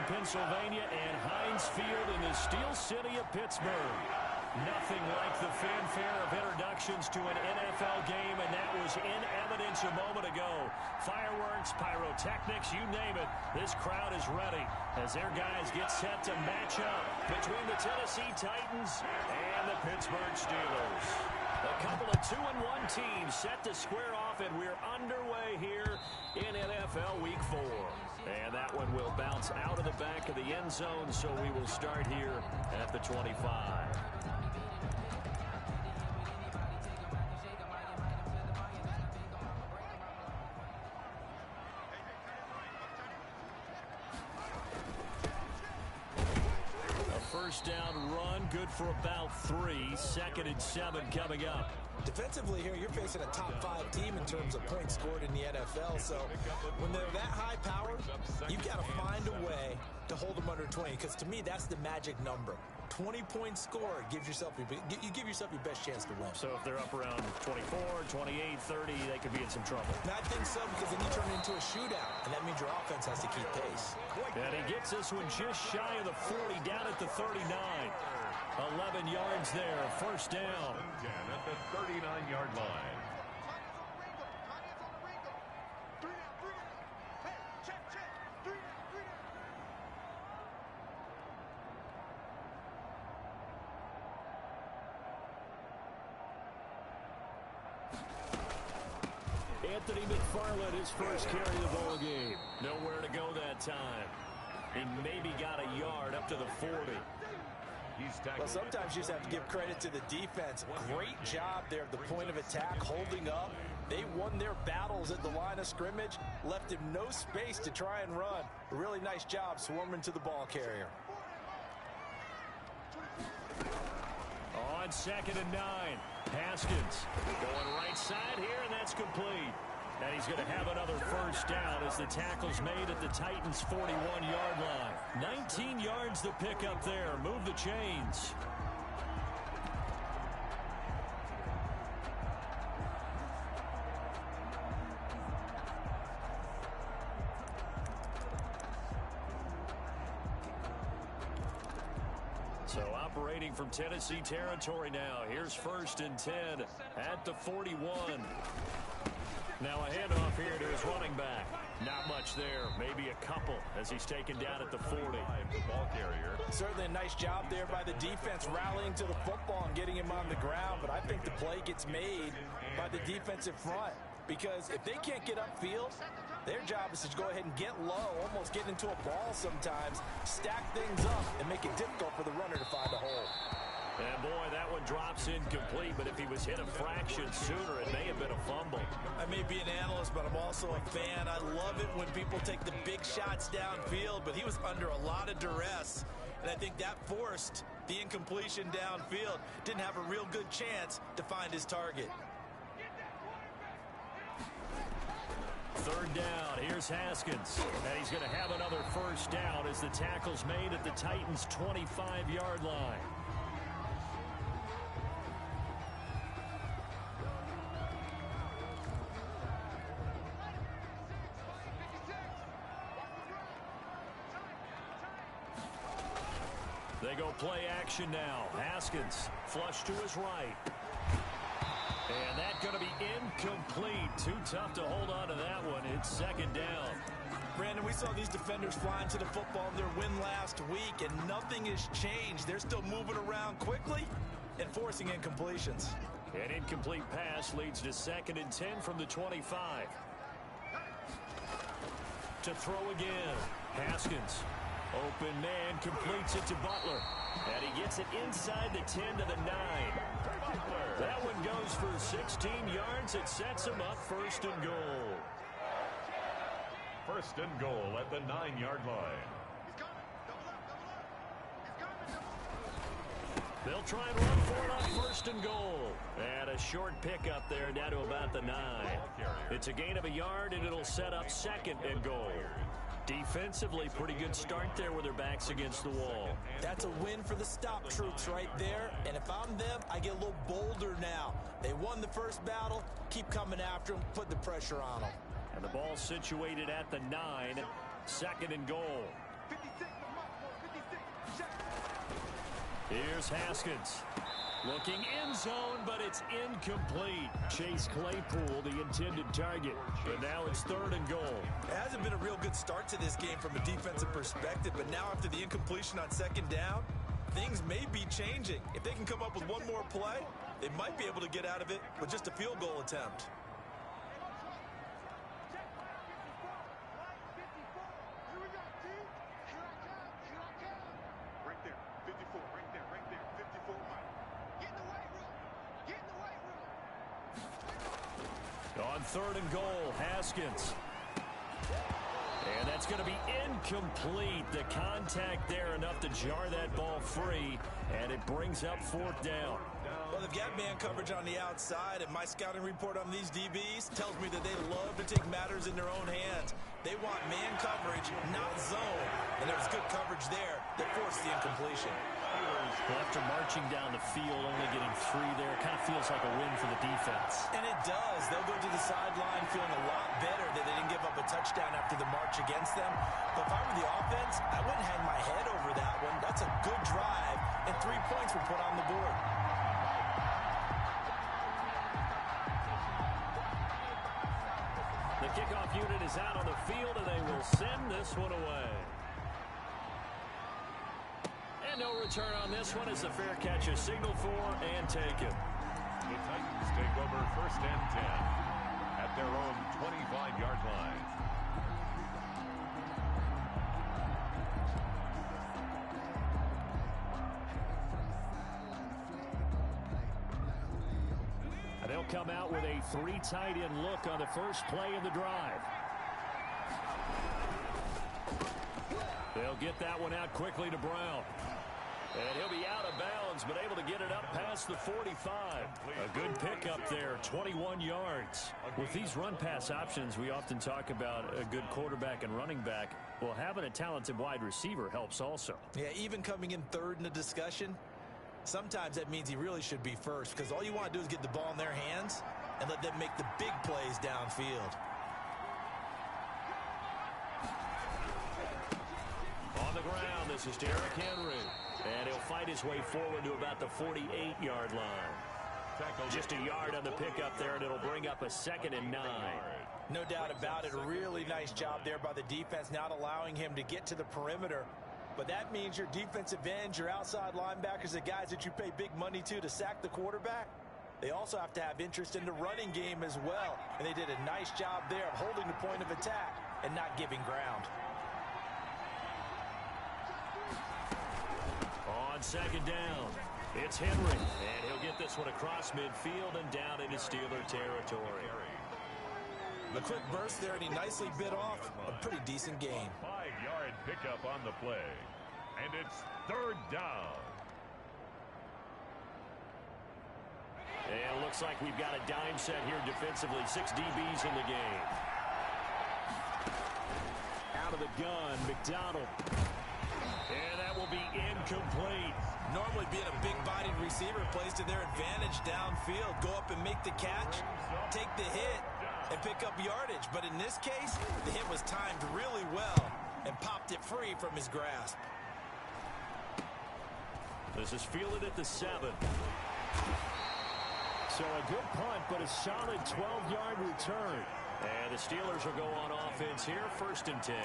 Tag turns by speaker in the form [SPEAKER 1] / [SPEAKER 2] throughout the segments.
[SPEAKER 1] Pennsylvania, and Heinz Field in the Steel City of Pittsburgh. Nothing like the fanfare of introductions to an NFL game, and that was in evidence a moment ago. Fireworks, pyrotechnics, you name it. This crowd is ready as their guys get set to match up between the Tennessee Titans and the Pittsburgh Steelers. A couple of 2-1 teams set to square off, and we're underway here in NFL Week 4. And that one will bounce out of the back of the end zone, so we will start here at the 25. First down run, good for about 3. 2nd and 7 coming up.
[SPEAKER 2] Defensively here, you're facing a top-5 team in terms of points scored in the NFL. So when they're that high powered, you've got to find a way to hold them under 20. Because to me, that's the magic number. 20-point score gives yourself you give yourself your best chance to win.
[SPEAKER 1] So if they're up around 24, 28, 30, they could be in some trouble.
[SPEAKER 2] And I think so, because then you turn it into a shootout, and that means your offense has to keep pace.
[SPEAKER 1] And he gets this one just shy of the 40, down at the 39. 11 yards there, first down.
[SPEAKER 3] At the 39-yard line.
[SPEAKER 1] Anthony McFarland, his first carry of the ball game. Nowhere to go that time. He maybe got a yard up to the 40.
[SPEAKER 2] Well, sometimes you just have to give credit to the defense. Great job there at the point of attack, holding up. They won their battles at the line of scrimmage, left him no space to try and run. A really nice job swarming to the ball carrier.
[SPEAKER 1] On 2nd and 9, Haskins going right side here, and that's complete. And he's going to have another first down as the tackle's made at the Titans' 41-yard line. 19 yards to pick up there. Move the chains. So operating from Tennessee territory now. Here's 1st and 10 at the 41. Now a handoff here to his running back. Not much there. Maybe a couple as he's taken down at the 40.
[SPEAKER 3] The ball carrier.
[SPEAKER 2] Certainly a nice job there by the defense rallying to the football and getting him on the ground. But I think the play gets made by the defensive front. Because if they can't get upfield, their job is to go ahead and get low, almost get into a ball sometimes, stack things up, and make it difficult for the runner to find a hole.
[SPEAKER 1] And boy, that one drops incomplete, but if he was hit a fraction sooner, it may have been a fumble.
[SPEAKER 2] I may be an analyst, but I'm also a fan. I love it when people take the big shots downfield, but he was under a lot of duress, and I think that forced the incompletion downfield. Didn't have a real good chance to find his target.
[SPEAKER 1] 3rd down, here's Haskins, and he's going to have another first down as the tackle's made at the Titans' 25-yard line. They go play action now. Haskins flush to his right. And that's going to be incomplete. Too tough to hold on to that one. It's 2nd down.
[SPEAKER 2] Brandon, we saw these defenders flying to the football in their win last week, and nothing has changed. They're still moving around quickly and forcing incompletions.
[SPEAKER 1] An incomplete pass leads to 2nd and 10 from the 25. To throw again. Haskins. Open man completes it to Butler. And he gets it inside the 10 to the 9. That one goes for 16 yards. It sets him up 1st and goal.
[SPEAKER 3] 1st and goal at the 9-yard line.
[SPEAKER 1] They'll try and run for it on 1st and goal. And a short pickup there down to about the 9. It's a gain of a yard, and it'll set up 2nd and goal. Defensively, pretty good start there with their backs against the wall.
[SPEAKER 2] That's a win for the stop troops right there. And if I'm them, I get a little bolder now. They won the first battle. Keep coming after them. Put the pressure on them.
[SPEAKER 1] And the ball situated at the 9. 2nd and goal. Here's Haskins. Looking end zone, but it's incomplete. Chase Claypool, the intended target. But now it's 3rd and goal.
[SPEAKER 2] It hasn't been a real good start to this game from a defensive perspective, but now after the incompletion on 2nd down, things may be changing. If they can come up with one more play, they might be able to get out of it with just a field goal attempt.
[SPEAKER 1] On 3rd and goal, Haskins. And that's going to be incomplete. The contact there enough to jar that ball free, and it brings up 4th down.
[SPEAKER 2] Well, they've got man coverage on the outside, and my scouting report on these DBs tells me that they love to take matters in their own hands. They want man coverage, not zone. And there was good coverage there that forced the incompletion.
[SPEAKER 1] Well, after marching down the field, only getting 3 there, kind of feels like a win for the defense.
[SPEAKER 2] And it does. They'll go to the sideline feeling a lot better that they didn't give up a touchdown after the march against them. But if I were the offense, I wouldn't hang my head over that one. That's a good drive, and 3 points were put on the board.
[SPEAKER 1] The kickoff unit is out on the field, and they will send this one away. And no return on this one as the fair catch is signaled for and taken.
[SPEAKER 3] The Titans take over 1st and 10 at their own 25-yard line.
[SPEAKER 1] And they'll come out with a 3 tight end look on the first play of the drive. They'll get that one out quickly to Brown. And he'll be out of bounds, but able to get it up past the 45. A good pickup there, 21 yards. With these run-pass options, we often talk about a good quarterback and running back. Well, having a talented wide receiver helps also.
[SPEAKER 2] Yeah, even coming in 3rd in the discussion, sometimes that means he really should be first, because all you want to do is get the ball in their hands and let them make the big plays downfield.
[SPEAKER 1] On the ground, this is Derrick Henry. And he'll fight his way forward to about the 48-yard line. Just a yard on the pickup there, and it'll bring up a 2nd and 9.
[SPEAKER 2] No doubt about it. A really nice job there by the defense, not allowing him to get to the perimeter. But that means your defensive ends, your outside linebackers, the guys that you pay big money to sack the quarterback, they also have to have interest in the running game as well. And they did a nice job there of holding the point of attack and not giving ground.
[SPEAKER 1] On 2nd down, it's Henry, and he'll get this one across midfield and down into Steeler territory.
[SPEAKER 2] The quick burst there, and he nicely bit off a pretty decent gain.
[SPEAKER 3] 5-yard pickup on the play, and it's 3rd down.
[SPEAKER 1] And it looks like we've got a dime set here defensively. 6 DBs in the game. Out of the gun, McDonald. And that will be incomplete.
[SPEAKER 2] Normally being a big-bodied receiver plays to their advantage downfield. Go up and make the catch, take the hit, and pick up yardage. But in this case, the hit was timed really well and popped it free from his grasp.
[SPEAKER 1] This is fielded at the 7. So a good punt, but a solid 12-yard return. And the Steelers will go on offense here, 1st and 10.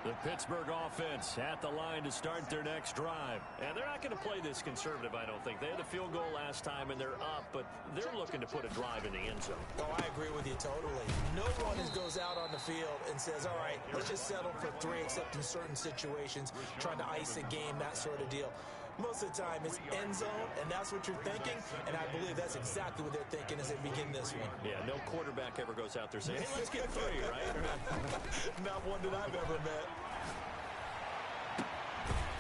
[SPEAKER 1] The Pittsburgh offense at the line to start their next drive. And they're not going to play this conservative, I don't think. They had a field goal last time, and they're up, but they're looking to put a drive in the end zone.
[SPEAKER 2] Oh, I agree with you totally. No one goes out on the field and says, all right, let's just settle for 3, except in certain situations, trying to ice a game, that sort of deal. Most of the time, it's end zone, and that's what you're thinking, and I believe that's exactly what they're thinking as they begin this one.
[SPEAKER 1] Yeah, no quarterback ever goes out there saying, hey, let's get 3, right?
[SPEAKER 2] Not one that I've ever met.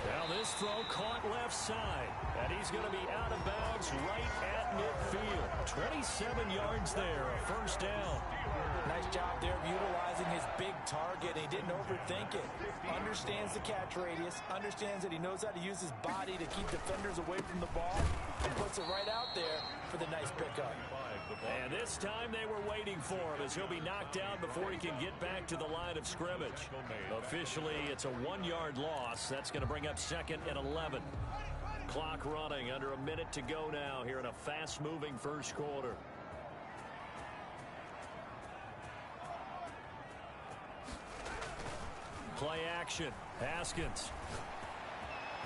[SPEAKER 1] Now this throw caught left side, and he's going to be out of bounds right at midfield. 27 yards there, a 1st down.
[SPEAKER 2] Nice job there of utilizing his big target. He didn't overthink it. Understands the catch radius, understands that he knows how to use his body to keep defenders away from the ball, and puts it right out there for the nice pickup.
[SPEAKER 3] the ball.
[SPEAKER 1] And this time they were waiting for him as he'll be knocked down before he can get back to the line of scrimmage. Officially, it's a 1-yard loss. That's going to bring up 2nd and 11. Clock running, under a minute to go now here in a fast-moving first quarter. Play action. Haskins.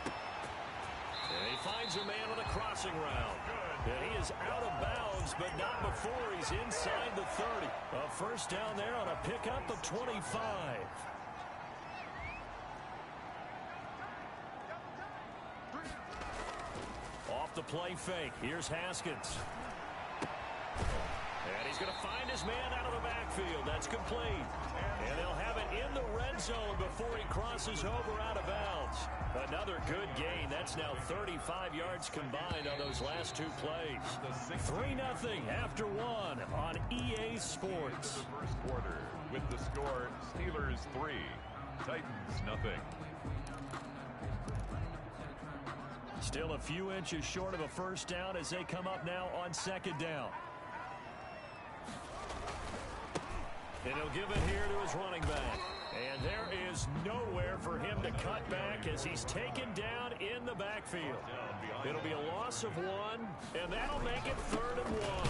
[SPEAKER 1] And he finds a man on a crossing route. And he is out of bounds, but not before he's inside the 30. A first down there on a pickup of 25. Off the play fake. Here's Haskins. And he's going to find his man out of the backfield. That's complete. And they'll have it in the red zone before he crosses over out of bounds. Another good gain. That's now 35 yards combined on those last 2 plays. 3-0 after 1 on EA Sports.
[SPEAKER 3] The first quarter with the score Steelers 3, Titans 0.
[SPEAKER 1] Still a few inches short of a first down as they come up now on 2nd down. And he'll give it here to his running back. And there is nowhere for him to cut back as he's taken down in the backfield. It'll be a loss of 1, and that'll make it 3rd and 1.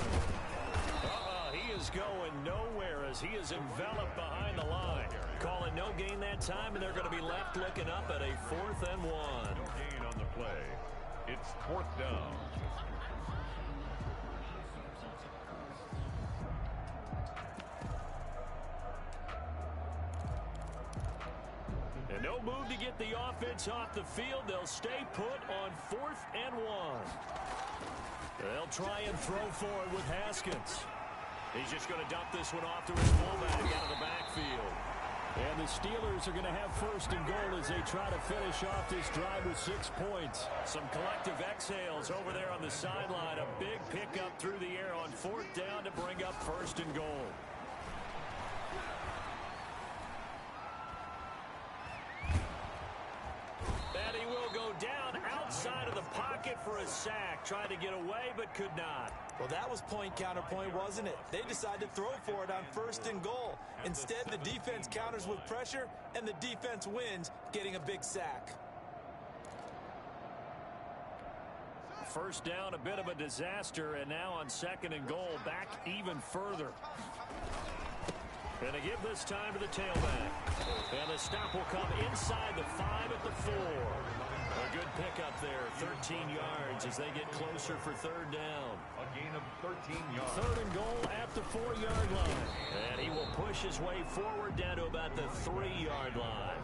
[SPEAKER 1] He is going nowhere as he is enveloped behind the line. Calling no gain that time, and they're going to be left looking up at a 4th and 1.
[SPEAKER 3] No gain on the play. It's 4th down.
[SPEAKER 1] And no move to get the offense off the field. They'll stay put on 4th and 1. They'll try and throw forward with Haskins. He's just going to dump this one off to his fullback out of the backfield. And the Steelers are going to have 1st and goal as they try to finish off this drive with 6 points. Some collective exhales over there on the sideline. A big pickup through the air on 4th down to bring up 1st and goal. And he will go down outside of the pocket for a sack. Tried to get away, but could not.
[SPEAKER 2] Well, that was point counterpoint, wasn't it? They decided to throw for it on 1st and goal. Instead, the defense counters with pressure, and the defense wins, getting a big sack.
[SPEAKER 1] First down, a bit of a disaster, and now on 2nd and goal, back even further. And they give this time to the tailback. And the stop will come inside the 5 at the 4. A good pickup there, 13 yards as they get closer for 3rd down.
[SPEAKER 3] A gain of 13 yards.
[SPEAKER 1] 3rd and goal at the 4-yard line. And he will push his way forward down to about the 3-yard line.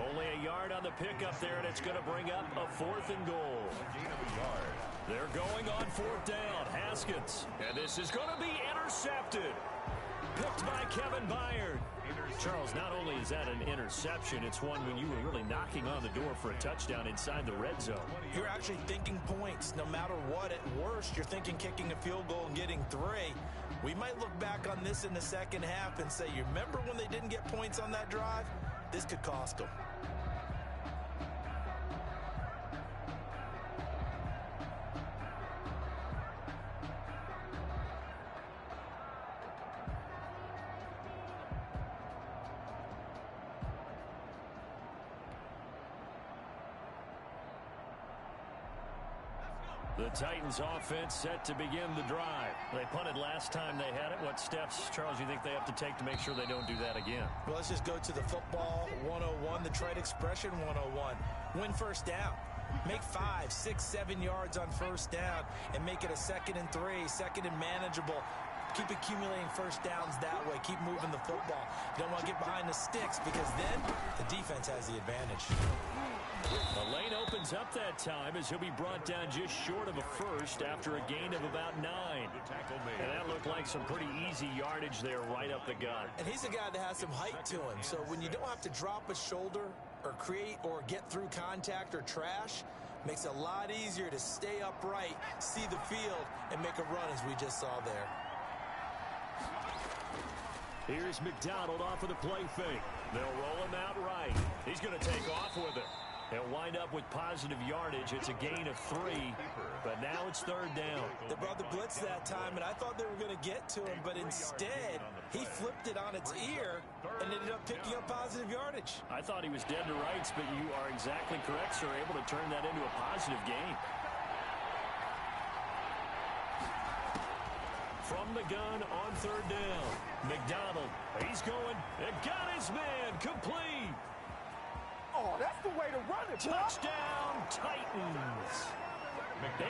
[SPEAKER 1] Only a yard on the pickup there, and it's going to bring up a 4th and goal.
[SPEAKER 3] A gain of a yard.
[SPEAKER 1] They're going on 4th down. Haskins. And this is going to be intercepted. Picked by Kevin Byard. Charles, not only is that an interception, it's one when you were really knocking on the door for a touchdown inside the red zone.
[SPEAKER 2] You're actually thinking points no matter what. At worst, you're thinking kicking a field goal and getting 3. We might look back on this in the second half and say, you remember when they didn't get points on that drive? This could cost them.
[SPEAKER 1] The Titans offense set to begin the drive. They punted last time they had it. What steps, Charles, you think they have to take to make sure they don't do that again?
[SPEAKER 2] Well, let's just go to the football 101, the trade expression 101. Win first down. Make 5, 6, 7 yards on first down and make it a 2nd and 3, 2nd and manageable. Keep accumulating first downs that way. Keep moving the football. You don't want to get behind the sticks because then the defense has the advantage.
[SPEAKER 1] The lane opens up that time as he'll be brought down just short of a first after a gain of about 9. And that looked like some pretty easy yardage there right up the gut.
[SPEAKER 2] And he's a guy that has some height to him. So when you don't have to drop a shoulder or create or get through contact or trash, makes it a lot easier to stay upright, see the field, and make a run as we just saw there.
[SPEAKER 1] Here's McDonald off of the play fake. They'll roll him out right. He's going to take off with it. They'll wind up with positive yardage. It's a gain of 3, but now it's third down.
[SPEAKER 2] They brought the blitz that time, and I thought they were going to get to him, but instead, he flipped it on its ear and ended up picking up positive yardage.
[SPEAKER 1] I thought he was dead to rights, but you are exactly correct, sir. Able to turn that into a positive gain. From the gun on third down. McDonald, he's going. It got his man complete.
[SPEAKER 4] Oh, that's the way to run it.
[SPEAKER 1] Touchdown, Titans.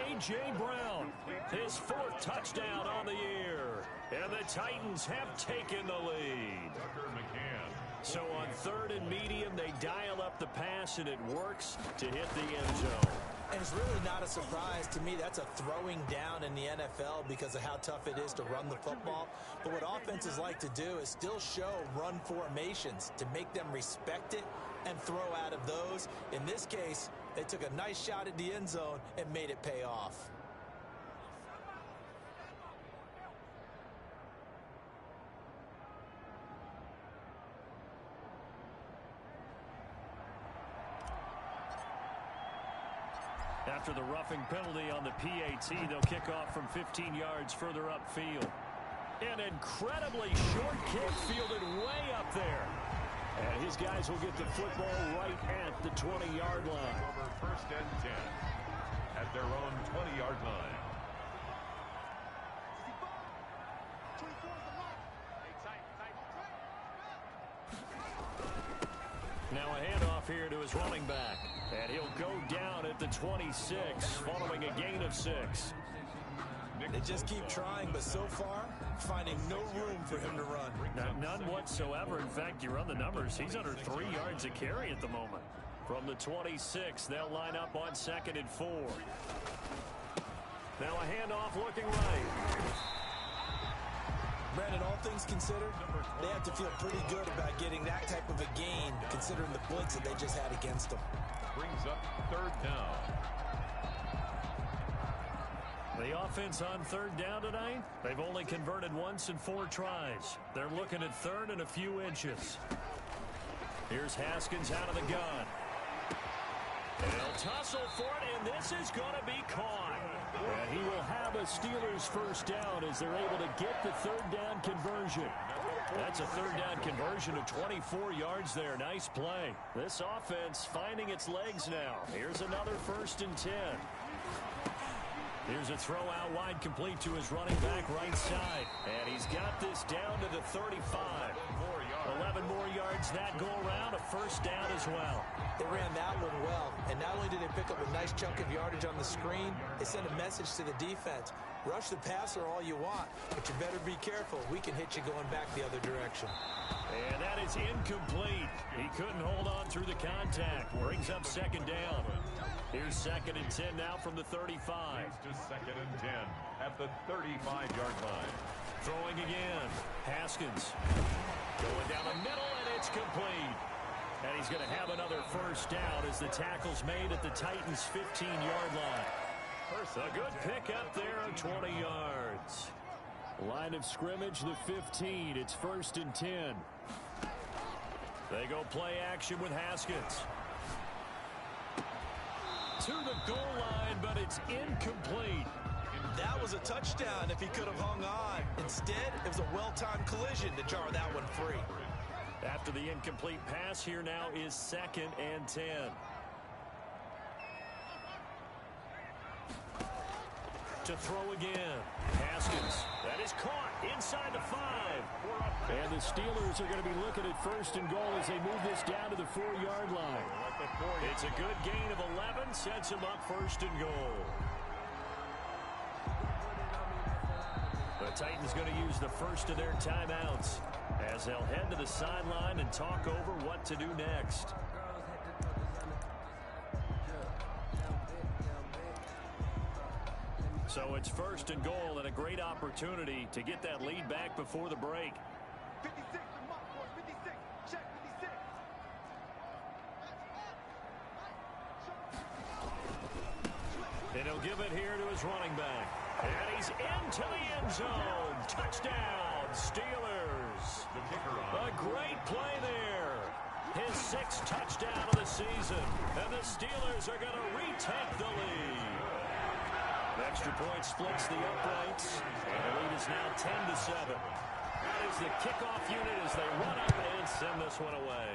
[SPEAKER 1] A.J. Brown, his 4th touchdown on the year. And the Titans have taken the lead. So on 3rd and medium, they dial up the pass, and it works to hit the end zone.
[SPEAKER 2] And it's really not a surprise to me. That's a throwing down in the NFL because of how tough it is to run the football. But what offenses like to do is still show run formations to make them respect it and throw out of those. In this case, they took a nice shot at the end zone and made it pay off.
[SPEAKER 1] After the roughing penalty on the PAT, they'll kick off from 15 yards further upfield. An incredibly short kick fielded way up there. And his guys will get the football right at the 20-yard line.
[SPEAKER 3] Over 1st and 10 at their own 20-yard line.
[SPEAKER 1] Now a handoff here to his running back. And he'll go down at the 26 following a gain of 6.
[SPEAKER 2] They just keep trying, but so far, finding no room for him to run.
[SPEAKER 1] None whatsoever. In fact, you run the numbers. He's under 3 yards a carry at the moment. From the 26, they'll line up on 2nd and 4. Now a handoff looking right.
[SPEAKER 2] Brandon, all things considered, they have to feel pretty good about getting that type of a gain, considering the blitz that they just had against them.
[SPEAKER 3] Brings up 3rd down.
[SPEAKER 1] The offense on 3rd down tonight, they've only converted once in 4 tries. They're looking at 3rd and a few inches. Here's Haskins out of the gun. They'll tussle for it, and this is going to be caught. And he will have a Steelers 1st down as they're able to get the 3rd down conversion. That's a 3rd down conversion of 24 yards there. Nice play. This offense finding its legs now. Here's another 1st and 10. Here's a throw out wide, complete to his running back right side. And he's got this down to the 35. 11 more yards that go around, a 1st down as well.
[SPEAKER 2] They ran that one well, and not only did they pick up a nice chunk of yardage on the screen, they sent a message to the defense. Rush the passer all you want, but you better be careful. We can hit you going back the other direction.
[SPEAKER 1] And that is incomplete. He couldn't hold on through the contact. Brings up 2nd down. Here's 2nd and 10 now from the 35.
[SPEAKER 3] To 2nd and 10 at the 35-yard line.
[SPEAKER 1] Throwing again. Haskins going down the middle, and it's complete. And he's going to have another 1st down as the tackle's made at the Titans' 15-yard line. A good pick up there of 20 yards. Line of scrimmage, the 15. It's 1st and 10. They go play action with Haskins. To the goal line, but it's incomplete.
[SPEAKER 2] That was a touchdown if he could have hung on. Instead, it was a well-timed collision to jar that one free.
[SPEAKER 1] After the incomplete pass, here now is 2nd and 10. To throw again. Haskins. That is caught inside the 5. And the Steelers are going to be looking at 1st and goal as they move this down to the 4-yard line. It's a good gain of 11. Sets them up 1st and goal. The Titans going to use the first of their timeouts as they'll head to the sideline and talk over what to do next. So it's 1st and goal and a great opportunity to get that lead back before the break.
[SPEAKER 4] 56, check 56.
[SPEAKER 1] And he'll give it here to his running back. And he's into the end zone. Touchdown, Steelers. A great play there. His his 6th touchdown of the season. And the Steelers are going to retake the lead. The extra point splits the uprights. And the lead is now 10-7. That is the kickoff unit as they run up and send this one away.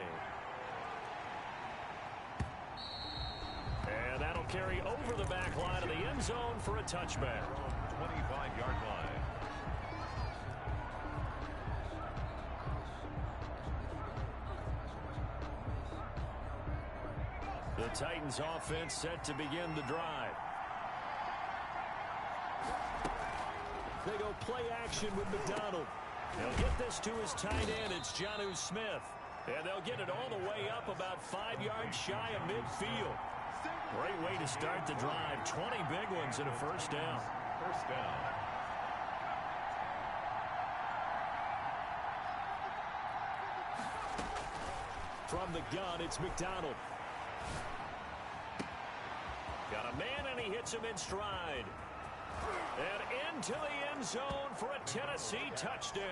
[SPEAKER 1] And that'll carry over the back line of the end zone for a touchback.
[SPEAKER 3] 25-yard line.
[SPEAKER 1] The Titans offense set to begin the drive. They go play action with McDonald. They'll get this to his tight end. It's Jonnu Smith. And they'll get it all the way up about 5 yards shy of midfield. Great way to start the drive. 20 big ones and a first down.
[SPEAKER 3] First down.
[SPEAKER 1] From the gun, it's McDonald. Got a man, and he hits him in stride. And into the end zone for a Tennessee touchdown.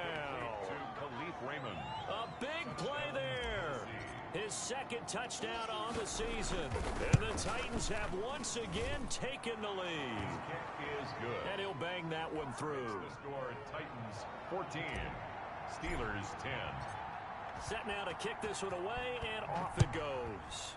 [SPEAKER 3] To Khalif Raymond.
[SPEAKER 1] A big play there. His 2nd touchdown on the season. And the Titans have once again taken the lead.
[SPEAKER 3] Kick is good.
[SPEAKER 1] And he'll bang that one through.
[SPEAKER 3] The score, Titans 14, Steelers 10.
[SPEAKER 1] Set now to kick this one away, and off it goes.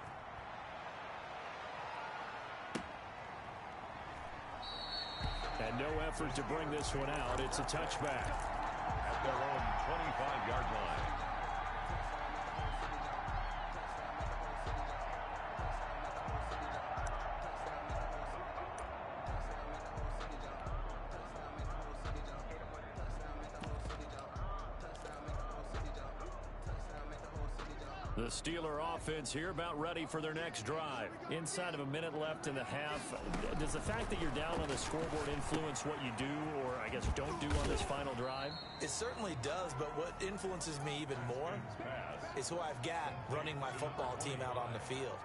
[SPEAKER 1] And no effort to bring this one out. It's a touchback.
[SPEAKER 3] At their own 25-yard line.
[SPEAKER 1] The Steeler offense here about ready for their next drive. Inside of a minute left in the half. Does the fact that you're down on the scoreboard influence what you do, or I guess don't do on this final drive?
[SPEAKER 2] It certainly does, but what influences me even more is who I've got running my football team out on the field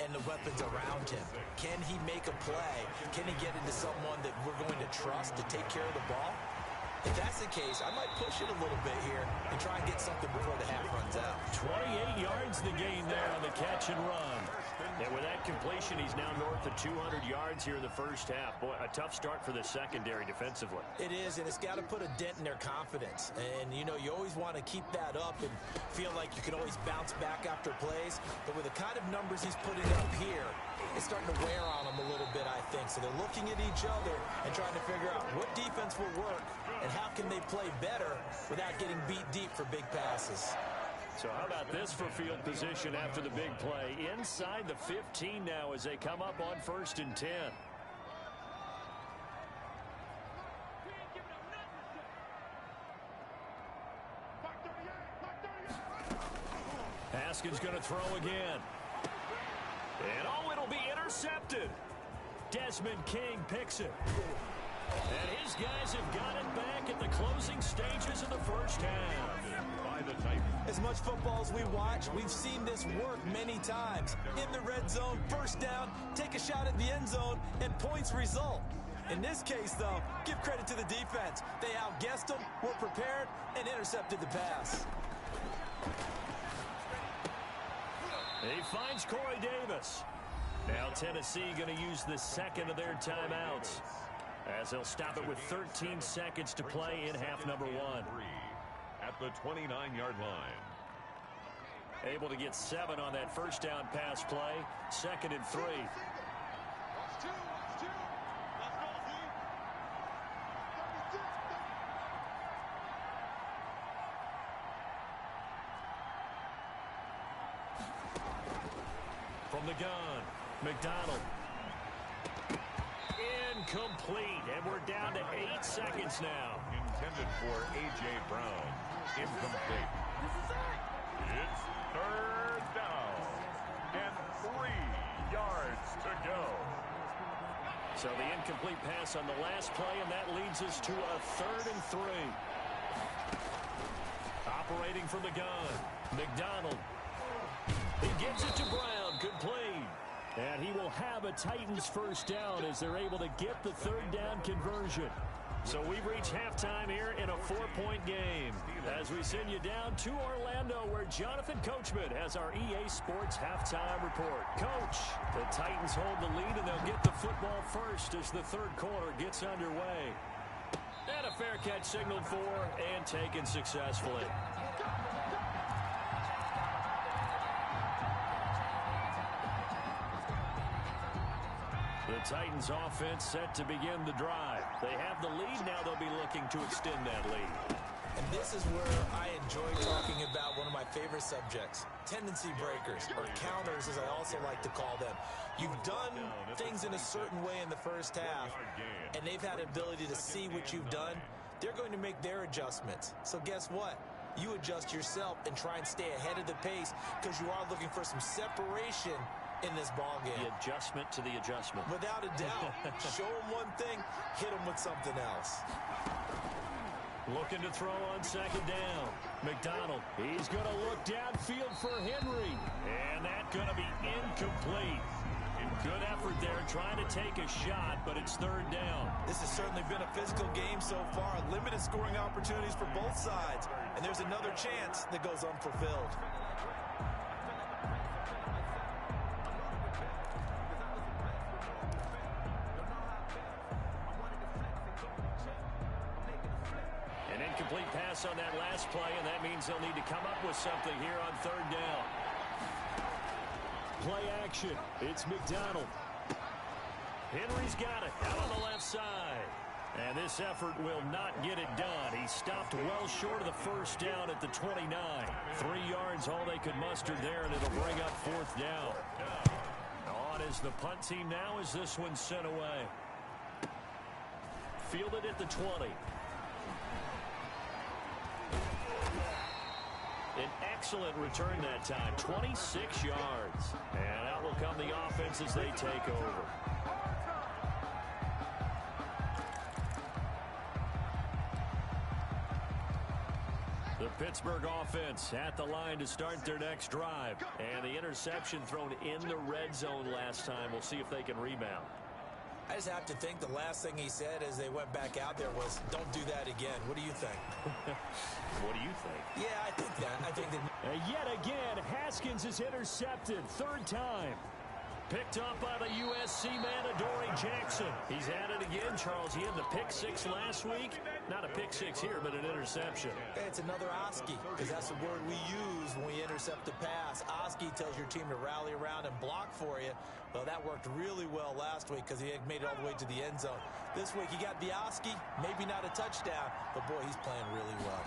[SPEAKER 2] and the weapons around him. Can he make a play? Can he get into someone that we're going to trust to take care of the ball? If that's the case, I might push it a little bit here and try and get something before the half runs out.
[SPEAKER 1] 28 yards the gain there on the catch and run. And with that completion, he's now north of 200 yards here in the first half. Boy, a tough start for the secondary defensively.
[SPEAKER 2] It is, and it's got to put a dent in their confidence. And, you know, you always want to keep that up and feel like you can always bounce back after plays. But with the kind of numbers he's putting up here, it's starting to wear on them a little bit, I think. So they're looking at each other and trying to figure out what defense will work and how can they play better without getting beat deep for big passes.
[SPEAKER 1] So how about this for field position after the big play? Inside the 15 now as they come up on 1st and 10. Haskins going to throw again. And oh, it'll be intercepted. Desmond King picks it. And his guys have got it back at the closing stages of the first half.
[SPEAKER 3] By the Titans.
[SPEAKER 2] As much football as we watch, we've seen this work many times. In the red zone, first down, take a shot at the end zone, and points result. In this case, though, give credit to the defense. They outguessed them, were prepared, and intercepted the pass.
[SPEAKER 1] He finds Corey Davis. Now Tennessee going to use the 2nd of their timeouts, as they'll stop it with 13 seconds to play in half number 1.
[SPEAKER 3] At the 29-yard line.
[SPEAKER 1] Able to get 7 on that first down pass play. 2nd and 3. From the gun, McDonald. Incomplete, and we're down to 8 seconds now.
[SPEAKER 3] Intended for A.J. Brown. Incomplete. It's 3rd down. And 3 yards to go.
[SPEAKER 1] So the incomplete pass on the last play, and that leads us to a 3rd and 3. Operating from the gun, McDonald. He gives it to Brown, complete. And he will have a Titans first down as they're able to get the 3rd down conversion. So we've reached halftime here in a 4-point game as we send you down to Orlando where Jonathan Coachman has our EA Sports halftime report. Coach, the Titans hold the lead and they'll get the football first as the third quarter gets underway. And a fair catch signaled for and taken successfully. The Titans offense set to begin the drive. They have the lead. Now they'll be looking to extend that lead.
[SPEAKER 2] And this is where I enjoy talking about one of my favorite subjects, tendency breakers, or counters as I also like to call them. You've done things in a certain way in the first half, and they've had the ability to see what you've done. They're going to make their adjustments. So guess what? You adjust yourself and try and stay ahead of the pace because you are looking for some separation in this ball game.
[SPEAKER 1] The adjustment to the adjustment.
[SPEAKER 2] Without a doubt. Show them one thing, hit them with something else.
[SPEAKER 1] Looking to throw on second down. McDonald, he's going to look downfield for Henry. And that's going to be incomplete. Good effort there trying to take a shot, but it's third down.
[SPEAKER 2] This has certainly been a physical game so far. Limited scoring opportunities for both sides. And there's another chance that goes unfulfilled.
[SPEAKER 1] An incomplete pass on that last play, and that means they'll need to come up with something here on third down. Play action. It's McDonald. Henry's got it out on the left side. And this effort will not get it done. He stopped well short of the first down at the 29. 3 yards all they could muster there, and it'll bring up fourth down. On is the punt team now as this one's sent away. Fielded at the 20. An excellent return that time, 26 yards. And out will come the offense as they take over. The Pittsburgh offense at the line to start their next drive. And the interception thrown in the red zone last time. We'll see if they can rebound.
[SPEAKER 2] I just have to think the last thing he said as they went back out there was, don't do that again. What do you think?
[SPEAKER 1] What do you think?
[SPEAKER 2] Yeah, I think that.
[SPEAKER 1] Yet again, Haskins is intercepted. Third time. Picked up by the USC man, Adoree Jackson. He's at it again, Charles. He had the pick six last week. Not a pick six here, but an interception.
[SPEAKER 2] It's another Oski, because that's the word we use when we intercept a pass. Oski tells your team to rally around and block for you. Well, that worked really well last week because he had made it all the way to the end zone. This week, he got the Oski, maybe not a touchdown, but boy, he's playing really well.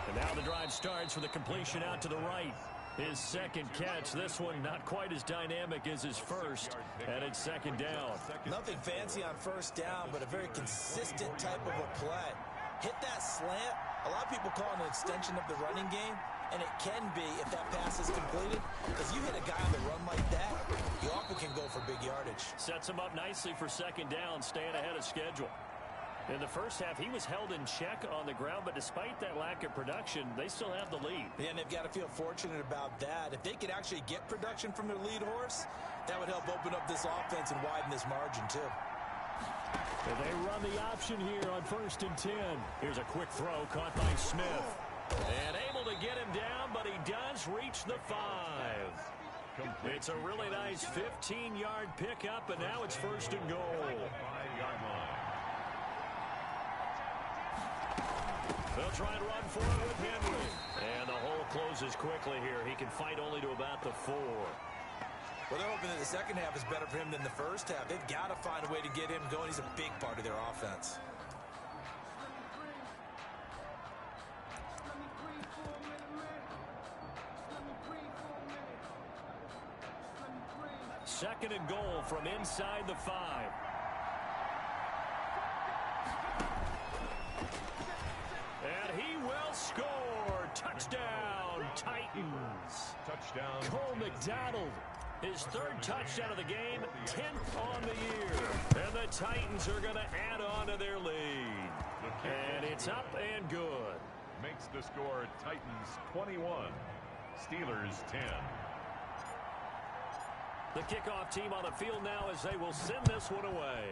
[SPEAKER 1] And now the drive starts with a completion out to the right. His second catch, this one not quite as dynamic as his first, and it's second down.
[SPEAKER 2] Nothing fancy on first down, but a very consistent type of a play. Hit that slant. A lot of people call it an extension of the running game, and it can be if that pass is completed, because you hit a guy on the run like that, you often can go for big yardage.
[SPEAKER 1] Sets him up nicely for second down, staying ahead of schedule. In the first half, he was held in check on the ground, but despite that lack of production, they still have the lead.
[SPEAKER 2] Yeah, and they've got to feel fortunate about that. If they could actually get production from their lead horse, that would help open up this offense and widen this margin, too.
[SPEAKER 1] And they run the option here on 1st and 10. Here's a quick throw caught by Smith. And able to get him down, but he does reach the 5. It's a really nice 15-yard pickup, and now it's 1st and goal.
[SPEAKER 3] 5-yard line.
[SPEAKER 1] They'll try and run for it with Henry. And the hole closes quickly here. He can fight only to about the 4.
[SPEAKER 2] Well, they're hoping that the second half is better for him than the first half. They've got to find a way to get him going. He's a big part of their offense.
[SPEAKER 1] Second and goal from inside the 5. And he will score. Touchdown, Titans.
[SPEAKER 3] Touchdown.
[SPEAKER 1] Cole McDonald, his 3rd touchdown of the game, 10th on the year. And the Titans are going to add on to their lead. And it's up and good.
[SPEAKER 3] Makes the score Titans 21, Steelers 10.
[SPEAKER 1] The kickoff team on the field now as they will send this one away.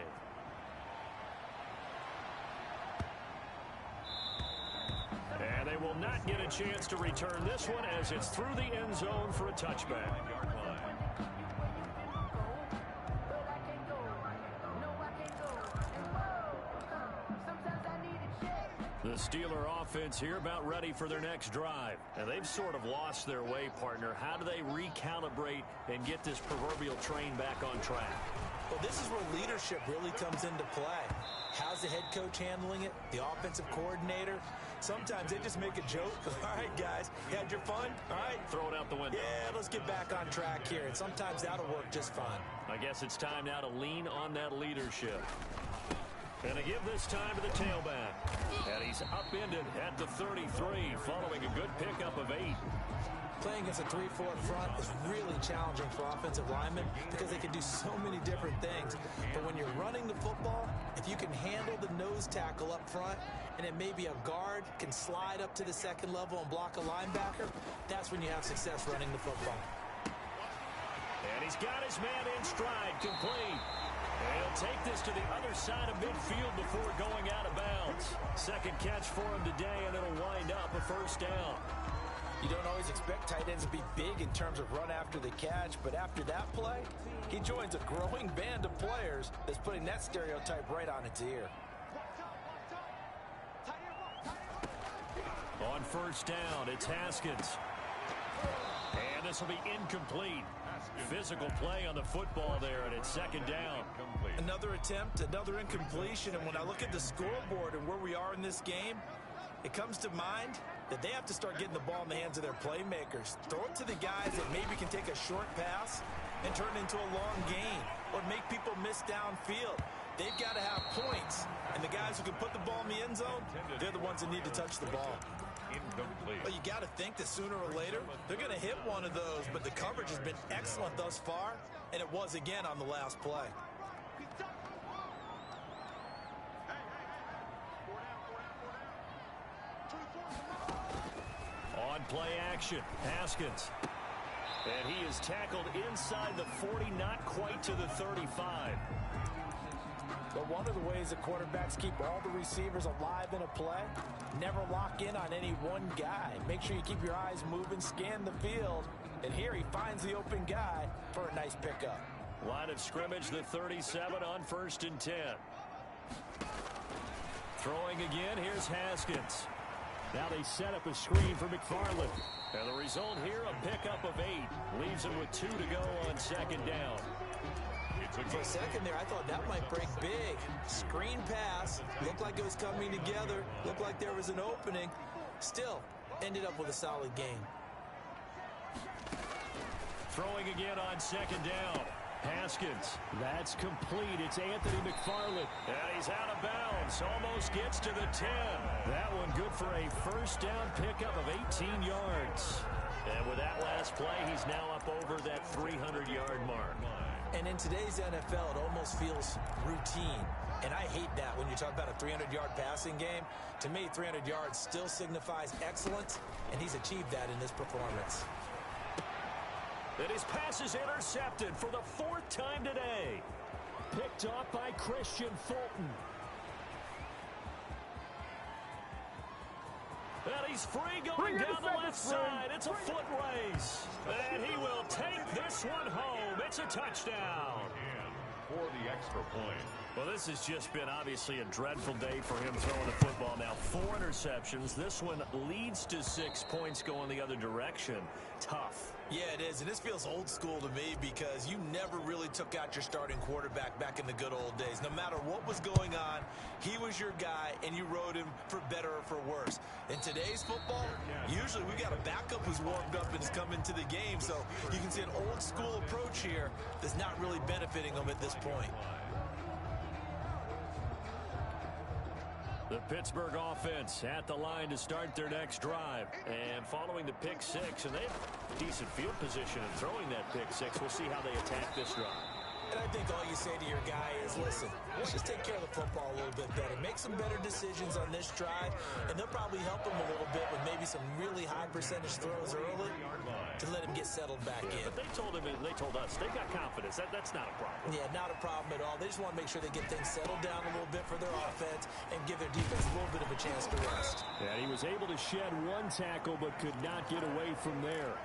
[SPEAKER 1] And they will not get a chance to return this one as it's through the end zone for a touchback. The Steeler offense here about ready for their next drive. And they've sort of lost their way, partner. How do they recalibrate and get this proverbial train back on track?
[SPEAKER 2] Well, this is where leadership really comes into play. How's the head coach handling it? The offensive coordinator? Sometimes they just make a joke. All right, guys, you had your fun? All right.
[SPEAKER 1] Throw it out the window.
[SPEAKER 2] Yeah, let's get back on track here. And sometimes that'll work just fine.
[SPEAKER 1] I guess it's time now to lean on that leadership. And to give this time to the tailback. And he's upended at the 33 following a good pickup of 8.
[SPEAKER 2] Playing against a 3-4 front is really challenging for offensive linemen because they can do so many different things. But when you're running the football, if you can handle the nose tackle up front and then maybe a guard can slide up to the second level and block a linebacker, that's when you have success running the football.
[SPEAKER 1] And he's got his man in stride, complete. And he'll take this to the other side of midfield before going out of bounds. Second catch for him today, and it'll wind up a first down.
[SPEAKER 2] You don't always expect tight ends to be big in terms of run after the catch, but after that play, he joins a growing band of players that's putting that stereotype right on its ear.
[SPEAKER 1] On first down, it's Haskins. And this will be incomplete. Physical play on the football there, and it's second down.
[SPEAKER 2] Another attempt, another incompletion, and when I look at the scoreboard and where we are in this game, it comes to mind that they have to start getting the ball in the hands of their playmakers. Throw it to the guys that maybe can take a short pass and turn it into a long gain or make people miss downfield. They've got to have points, and the guys who can put the ball in the end zone, they're the ones that need to touch the ball.
[SPEAKER 3] Incomplete.
[SPEAKER 2] Well, you got to think that sooner or later, they're going to hit one of those, but the coverage has been excellent thus far, and it was again on the last play.
[SPEAKER 1] On play action, Haskins. And he is tackled inside the 40, not quite to the 35.
[SPEAKER 2] But one of the ways that quarterbacks keep all the receivers alive in a play, never lock in on any one guy. Make sure you keep your eyes moving, scan the field, and here he finds the open guy for a nice pickup.
[SPEAKER 1] Line of scrimmage, the 37 on 1st and 10. Throwing again, here's Haskins. Now they set up a screen for McFarland. And the result here, a pickup of 8. Leaves him with 2 to go on second down.
[SPEAKER 2] For a second there, I thought that might break big. Screen pass. Looked like it was coming together. Looked like there was an opening. Still, ended up with a solid game.
[SPEAKER 1] Throwing again on second down. Haskins. That's complete. It's Anthony McFarland. And he's out of bounds. Almost gets to the 10. That one good for a first down pickup of 18 yards. And with that last play, he's now up over that 300-yard mark.
[SPEAKER 2] And in today's NFL, it almost feels routine. And I hate that when you talk about a 300-yard passing game. To me, 300 yards still signifies excellence, and he's achieved that in this performance.
[SPEAKER 1] And his pass is intercepted for the 4th time today. Picked off by Christian Fulton. And he's free going down the left side. It's a foot race. And he will take this one home. It's a touchdown.
[SPEAKER 3] For the extra point.
[SPEAKER 1] Well, this has just been obviously a dreadful day for him throwing the football. Now 4 interceptions. This one leads to 6 points going the other direction. Tough.
[SPEAKER 2] Yeah, it is, and this feels old school to me because you never really took out your starting quarterback back in the good old days. No matter what was going on, he was your guy, and you rode him for better or for worse. In today's football, usually we got a backup who's warmed up and has come into the game, so you can see an old school approach here that's not really benefiting them at this point.
[SPEAKER 1] The Pittsburgh offense at the line to start their next drive. And following the pick 6, and they have decent field position in throwing that pick 6. We'll see how they attack this drive.
[SPEAKER 2] And I think all you say to your guy is, listen, let's just take care of the football a little bit better. Make some better decisions on this drive, and they'll probably help him a little bit with maybe some really high percentage throws early. to let him get settled back in.
[SPEAKER 1] But they told us they've got confidence. That's not a problem.
[SPEAKER 2] Yeah, not a problem at all. They just want to make sure they get things settled down a little bit for their offense and give their defense a little bit of a chance to rest.
[SPEAKER 1] And he was able to shed one tackle but could not get away from there.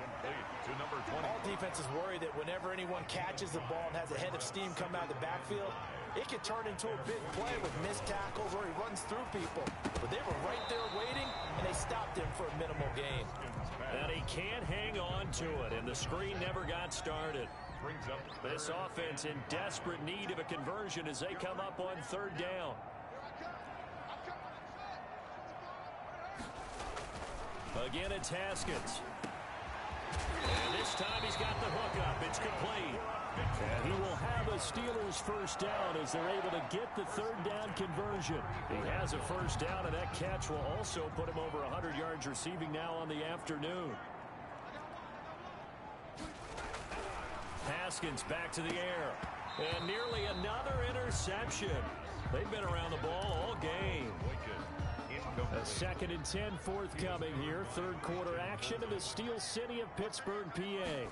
[SPEAKER 3] To number 20.
[SPEAKER 2] All defenses worry that whenever anyone catches the ball and has a head of steam come out of the backfield, it can turn into a big play with missed tackles or he runs through people. But they were right there waiting, and they stopped him for a minimal gain.
[SPEAKER 1] And he can't hang on to it, and the screen never got started.
[SPEAKER 3] Brings up
[SPEAKER 1] This offense in desperate need of a conversion as they come up on third down. Again, it's Haskins. And this time he's got the hook up. It's complete. And he will have a Steelers first down as they're able to get the third down conversion. He has a first down, and that catch will also put him over 100 yards receiving now on the afternoon. Haskins back to the air. And nearly another interception. They've been around the ball all game. A 2nd and 10 forthcoming here. Third quarter action in the Steel City of Pittsburgh, PA.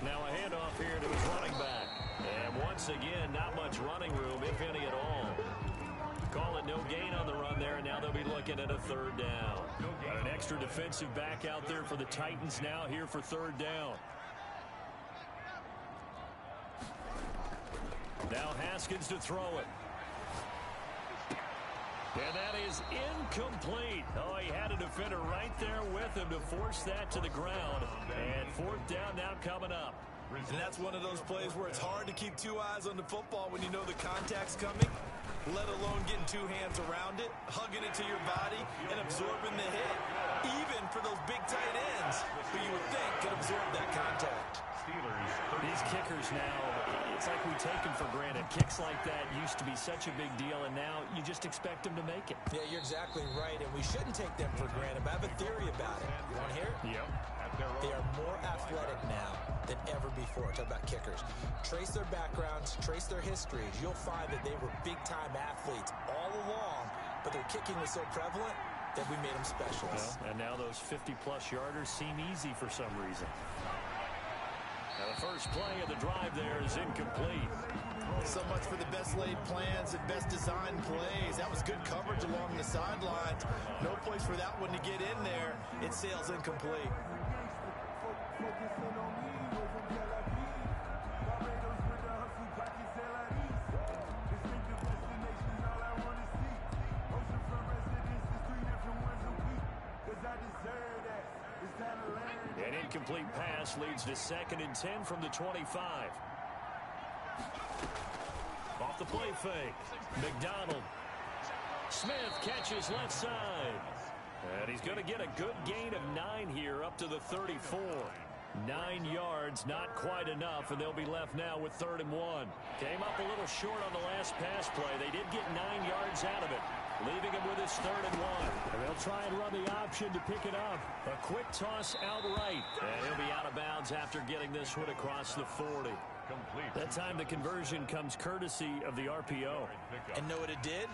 [SPEAKER 1] Now a handoff here to his running back. And once again, not much running room, if any at all. Call it no gain on the run there, and now they'll be looking at a third down. Got an extra defensive back out there for the Titans now here for third down. Now Haskins to throw it. And that is incomplete. Oh, he had a defender right there with him to force that to the ground. And fourth down now coming up.
[SPEAKER 2] And that's one of those plays where it's hard to keep two eyes on the football when you know the contact's coming, let alone getting two hands around it, hugging it to your body, and absorbing the hit, even for those big tight ends who you would think could absorb that contact.
[SPEAKER 1] These kickers now, it's like we take them for granted. Kicks like that used to be such a big deal, and now you just expect them to make it.
[SPEAKER 2] Yeah, you're exactly right, and we shouldn't take them for granted, but I have a theory about it. You want to hear it?
[SPEAKER 1] Yep.
[SPEAKER 2] They are more athletic now than ever before. Talk about kickers. Trace their backgrounds, trace their histories. You'll find that they were big-time athletes all along, but their kicking was so prevalent that we made them specialists.
[SPEAKER 1] Well, and now those 50-plus yarders seem easy for some reason. Now the first play of the drive there is incomplete.
[SPEAKER 2] So much for the best laid plans and best designed plays. That was good coverage along the sidelines. No place for that one to get in there. It sails incomplete.
[SPEAKER 1] An incomplete pass leads to 2nd and 10 from the 25. Off the play fake. McDonald. Smith catches left side. And he's going to get a good gain of 9 here up to the 34. 9 yards, not quite enough, and they'll be left now with 3rd and 1. Came up a little short on the last pass play. They did get 9 yards out of it, leaving him with his 3rd and 1. And they'll try and run the option to pick it up. A quick toss outright. And he'll be out of bounds after getting this one across the 40. That time the conversion comes courtesy of the RPO.
[SPEAKER 2] And know what it did?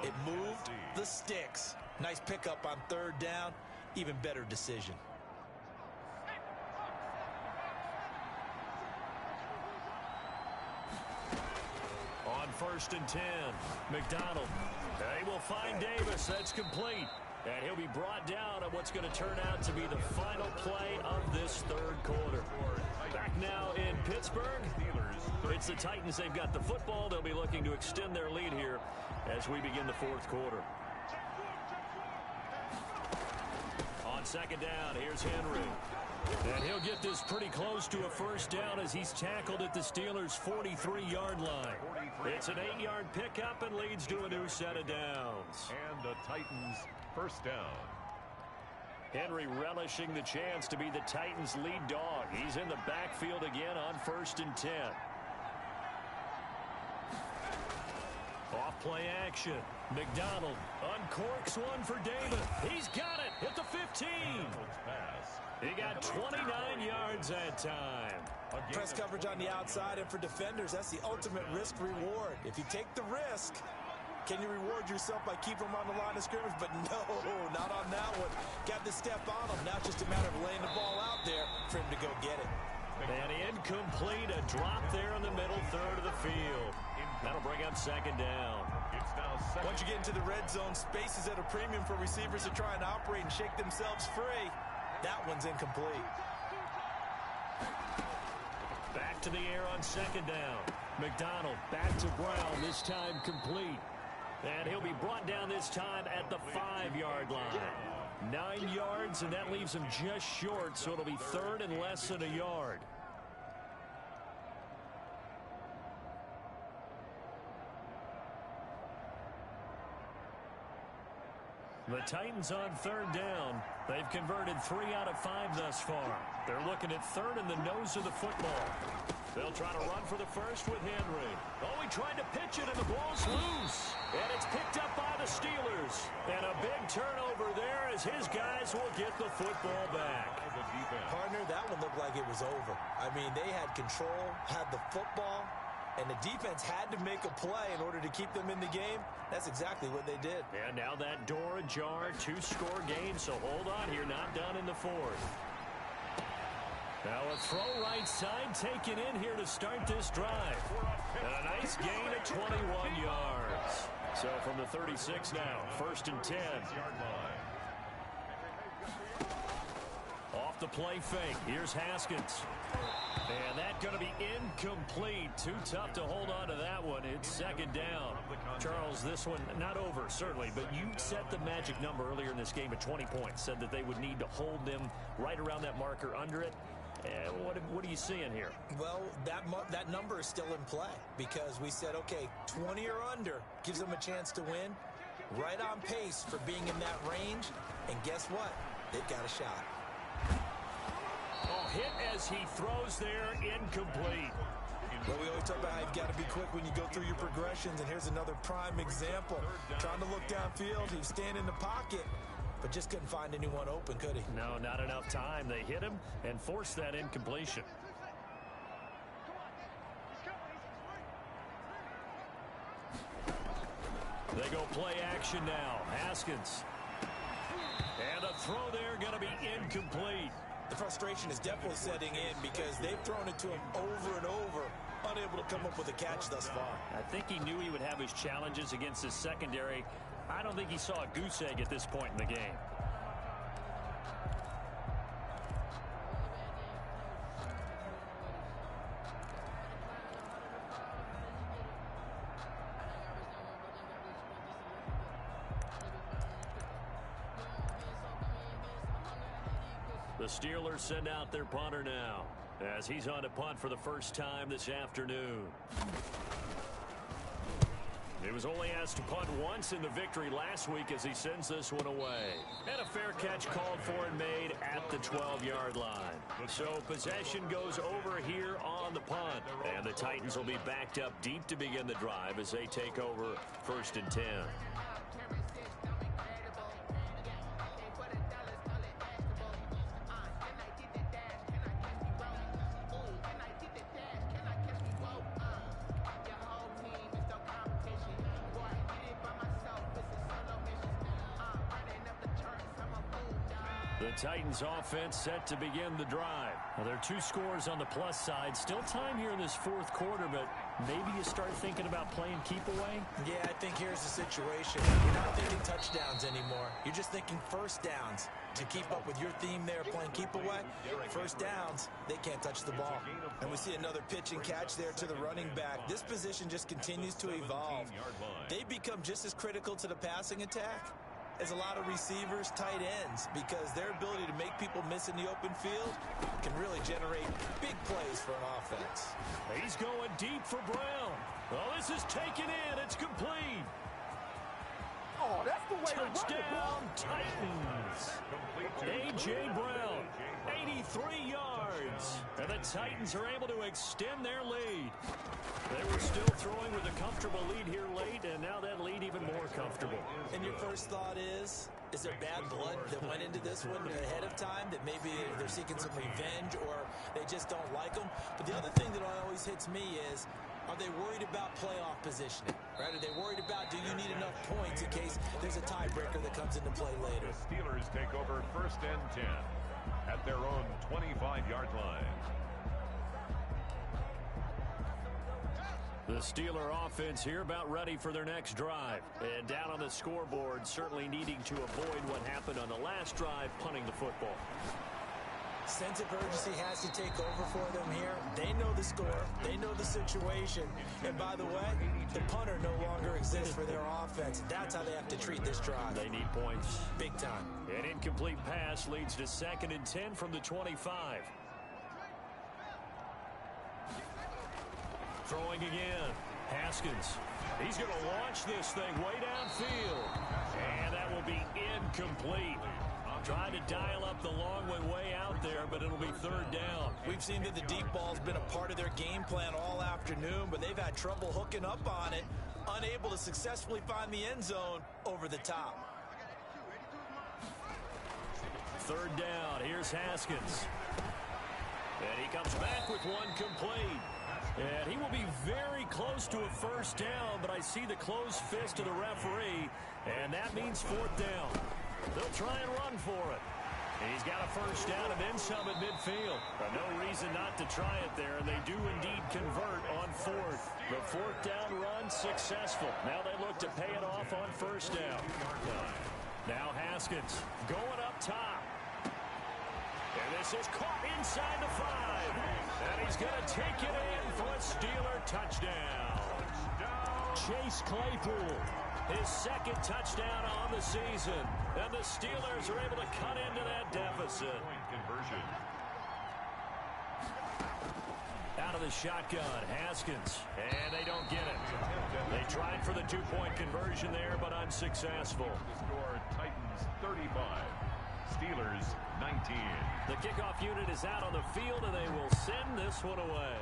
[SPEAKER 2] It moved the sticks. Nice pickup on 3rd down. Even better decision.
[SPEAKER 1] On 1st and 10, McDonald. They will find Davis. That's complete. And he'll be brought down on what's going to turn out to be the final play of this 3rd quarter. Back now in Pittsburgh. It's the Titans. They've got the football. They'll be looking to extend their lead here as we begin the 4th quarter. On 2nd down, here's Henry. And he'll get this pretty close to a first down as he's tackled at the Steelers' 43-yard line. It's an 8-yard pickup and leads to a new set of downs.
[SPEAKER 3] And the Titans first down.
[SPEAKER 1] Henry relishing the chance to be the Titans' lead dog. He's in the backfield again on 1st and 10. Off play action. McDonald uncorks one for Davis. He's got it at the 15. He got 29 yards that time.
[SPEAKER 2] Press coverage on the outside, and for defenders, that's the ultimate risk-reward. If you take the risk, can you reward yourself by keeping them on the line of scrimmage? But no, not on that one. got the step on him. Now it's just a matter of laying the ball out there for him to go get it.
[SPEAKER 1] And incomplete, a drop there in the middle third of the field. That'll bring up second down.
[SPEAKER 3] It's now second.
[SPEAKER 2] Once you get into the red zone, space is at a premium for receivers to try and operate and shake themselves free. That one's incomplete.
[SPEAKER 1] Back to the air on second down. McDonald back to Brown, this time complete. And he'll be brought down this time at the 5-yard line. 9 yards, and that leaves him just short, so it'll be third and less than a yard. The Titans on third down. They've converted 3 out of 5 thus far. They're looking at third in the nose of the football. They'll try to run for the first with Henry. Oh, he tried to pitch it, and the ball's loose. And it's picked up by the Steelers. And a big turnover there as his guys will get the football back.
[SPEAKER 2] Partner, that one looked like it was over. I mean, they had control, had the football, and the defense had to make a play in order to keep them in the game. That's exactly what they did.
[SPEAKER 1] And now that door ajar, 2-score game, so hold on here, not done in the fourth. Now a throw right side taken in here to start this drive. And a nice gain of 21 yards. So from the 36 now, first and 10. Off the play fake, here's Haskins. And that's going to be incomplete. Too tough to hold on to that one. It's second down. Charles, this one not over, certainly, but you set the magic number earlier in this game at 20 points. Said that they would need to hold them right around that marker under it. What are you seeing here?
[SPEAKER 2] Well, that number is still in play because we said, okay, 20 or under gives them a chance to win. Right on pace for being in that range. And guess what? They've got a shot.
[SPEAKER 1] Oh, hit as he throws there, incomplete.
[SPEAKER 2] Well, we always talk about how you've got to be quick when you go through your progressions, and here's another prime example. Trying to look downfield, he's standing in the pocket, but just couldn't find anyone open, could he?
[SPEAKER 1] No, not enough time. They hit him and forced that incompletion. They go play action now. Haskins. And a throw there going to be incomplete.
[SPEAKER 2] The frustration is definitely setting in because they've thrown it to him over and over, unable to come up with a catch thus far.
[SPEAKER 1] I think he knew he would have his challenges against his secondary. I don't think he saw a goose egg at this point in the game. The Steelers send out their punter now as he's on to punt for the first time this afternoon. He was only asked to punt once in the victory last week as he sends this one away. And a fair catch called for and made at the 12-yard line. So possession goes over here on the punt. And the Titans will be backed up deep to begin the drive as they take over first and 10. The Titans offense set to begin the drive. Well, there are 2 scores on the plus side. Still time here in this fourth quarter, but maybe you start thinking about playing keep away?
[SPEAKER 2] Yeah, I think here's the situation. You're not thinking touchdowns anymore. You're just thinking first downs. To keep up with your theme there, playing keep away, first downs, they can't touch the ball. And we see another pitch and catch there to the running back. This position just continues to evolve. They become just as critical to the passing attack as a lot of receivers, tight ends, because their ability to make people miss in the open field can really generate big plays for an offense.
[SPEAKER 1] He's going deep for Brown. Oh, this is taken in. It's complete.
[SPEAKER 4] Oh, that's the way to run it.
[SPEAKER 1] Touchdown, Titans. A.J. Brown, 83 yards. And the Titans are able to extend their lead. They were still throwing with a comfortable lead here late, and now that lead even more comfortable.
[SPEAKER 2] And your first thought is there bad blood that went into this one ahead of time, that maybe they're seeking some revenge or they just don't like them? But the other thing that always hits me is, are they worried about playoff positioning? right? Are they worried about, do you need enough points in case there's a tiebreaker that comes into play later?
[SPEAKER 3] The Steelers take over 1st and 10 at their own 25-yard line.
[SPEAKER 1] The Steeler offense here about ready for their next drive. And down on the scoreboard, certainly needing to avoid what happened on the last drive, punting the football.
[SPEAKER 2] Sense of urgency has to take over for them here. They know the score. They know the situation. And by the way, the punter no longer exists for their offense. That's how they have to treat this drive.
[SPEAKER 1] They need points.
[SPEAKER 2] Big time.
[SPEAKER 1] An incomplete pass leads to 2nd and 10 from the 25. Throwing again. Haskins. He's going to launch this thing way downfield. And that will be incomplete. Trying to dial up the long way out there, but it'll be 3rd down.
[SPEAKER 2] We've seen that the deep ball's been a part of their game plan all afternoon, but they've had trouble hooking up on it, unable to successfully find the end zone over the top.
[SPEAKER 1] 3rd down. Here's Haskins. And he comes back with one complete. And he will be very close to a 1st down, but I see the closed fist of the referee, and that means 4th down. They'll try and run for it. He's got a 1st down and then some at midfield. No reason not to try it there, and they do indeed convert on 4th. The 4th down run successful. Now they look to pay it off on 1st down. Now Haskins going up top. And this is caught inside the 5. And he's going to take it in for a Steeler touchdown. Chase Claypool, his 2nd touchdown on the season. And the Steelers are able to cut into that deficit.
[SPEAKER 3] Point conversion.
[SPEAKER 1] Out of the shotgun, Haskins. And they don't get it. They tried for the 2-point conversion there, but unsuccessful.
[SPEAKER 3] The score, Titans 35. Steelers 19.
[SPEAKER 1] The kickoff unit is out on the field, and they will send this one away.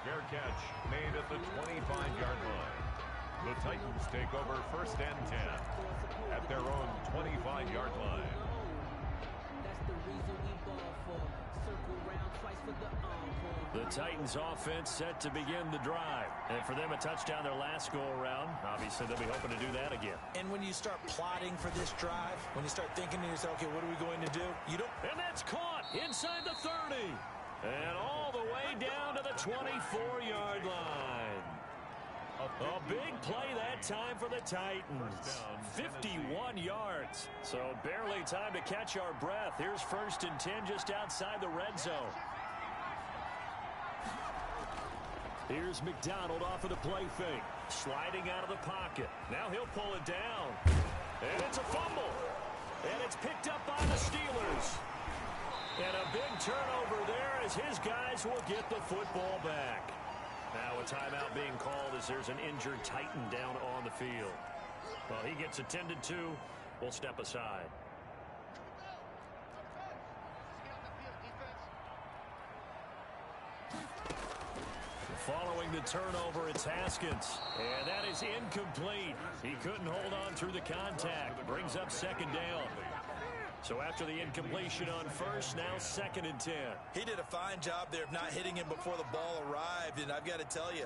[SPEAKER 3] Fair catch made at the 25-yard line. The Titans take over 1st and 10 at their own 25-yard line.
[SPEAKER 1] The Titans offense set to begin the drive. And for them, a touchdown their last go-around. Obviously, they'll be hoping to do that again.
[SPEAKER 2] And when you start plotting for this drive, when you start thinking to yourself, okay, what are we going to do? You don't.
[SPEAKER 1] And that's caught inside the 30. And all the way down to the 24-yard line. A big play that time for the Titans. 51 yards. So barely time to catch our breath. Here's 1st and 10 just outside the red zone. Here's McDonald off of the play fake. Sliding out of the pocket. Now he'll pull it down. And it's a fumble. And it's picked up by the Steelers. And a big turnover there as his guys will get the football back. Now a timeout being called as there's an injured Titan down on the field. Well, he gets attended to. We'll step aside. Following the turnover, it's Haskins. And that is incomplete. He couldn't hold on through the contact. Brings up 2nd down. So after the incompletion on 1st, now 2nd and 10.
[SPEAKER 2] He did a fine job there of not hitting him before the ball arrived. And I've got to tell you,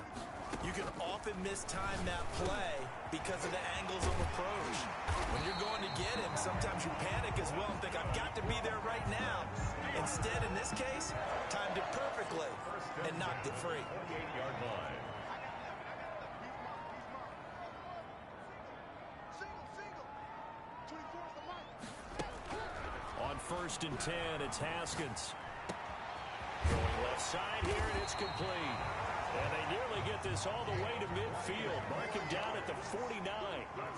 [SPEAKER 2] you can often mistime that play because of the angles of approach. When you're going to get him, sometimes you panic as well and think, I've got to be there right now. Instead, in this case, timed it perfectly and knocked it free.
[SPEAKER 3] 28-yard line.
[SPEAKER 1] On 1st and 10, it's Haskins. Going left side here, and it's complete. And they nearly get this all the way to midfield. Mark him down at the 49.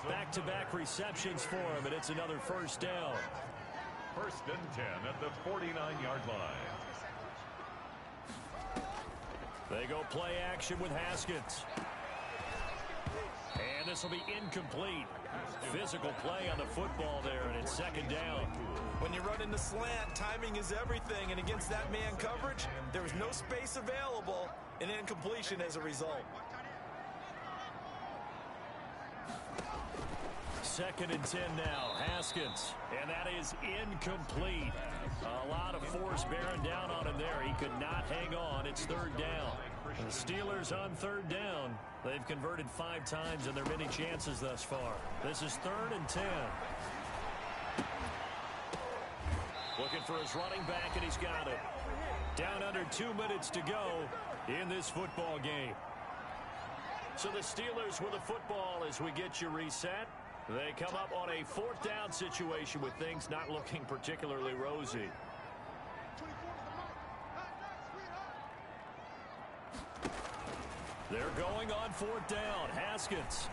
[SPEAKER 1] Back-to-back receptions for him, and it's another 1st down.
[SPEAKER 3] 1st and 10 at the 49-yard line.
[SPEAKER 1] They go play action with Haskins. And this will be incomplete. Physical play on the football there, and it's 2nd down.
[SPEAKER 2] When you run in the slant, timing is everything, and against that man coverage, there was no space available, and incompletion as a result.
[SPEAKER 1] 2nd and 10 now, Haskins, and that is incomplete. A lot of force bearing down on him there. He could not hang on. It's 3rd down. The Steelers on third down. They've converted 5 times in their many chances thus far. This is 3rd and 10. Looking for his running back, and he's got it. Down under 2 minutes to go in this football game. So the Steelers with the football as we get you reset. They come up on a 4th down situation with things not looking particularly rosy. They're going on 4th down. Haskins.